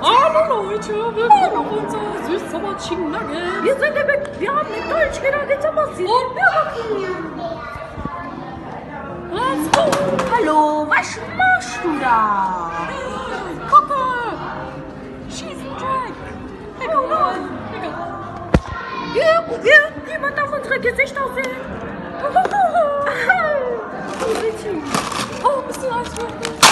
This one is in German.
Hallo Leute, willkommen auf unser süß-sauer Chicken Nugget. Wir haben den Deutsch genau den Sommersinn. Und Burger King. Let's go. Hallo, was machst du da? Gucke. Schießen Jack. Egal. Jemand auf unsere Gesichter sehen. Oh, bist du Eiswürfel?